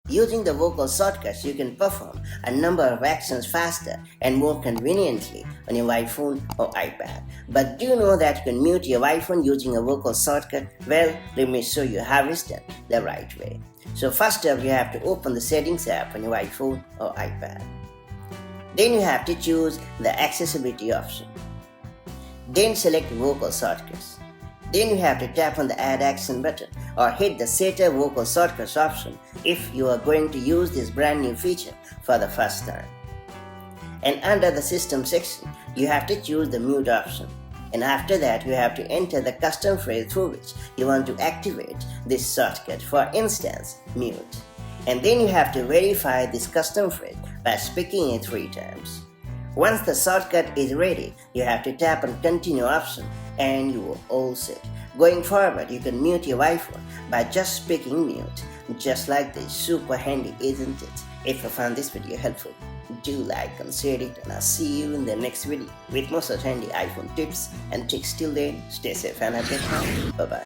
Using the vocal shortcuts, you can perform a number of actions faster and more conveniently on your iPhone or iPad. But do you know that you can mute your iPhone using a vocal shortcut? Well, let me show you how it's done the right way. So first up, you have to open the Settings app on your iPhone or iPad. Then you have to choose the Accessibility option. Then select Vocal Shortcuts. Then you have to tap on the Add Action button or hit the Set a Vocal Shortcuts option if you are going to use this brand new feature for the first time. And under the System section, you have to choose the Mute option. And after that, you have to enter the custom phrase through which you want to activate this shortcut, for instance, mute. And then you have to verify this custom phrase by speaking it 3 times. Once the shortcut is ready, you have to tap on Continue option and you are all set. Going forward, you can mute your iPhone by just speaking mute, just like this. Super handy, isn't it? If you found this video helpful, do like and share it, and I'll see you in the next video with more such handy iPhone tips and tricks. Till then, stay safe and have a good time. Bye bye.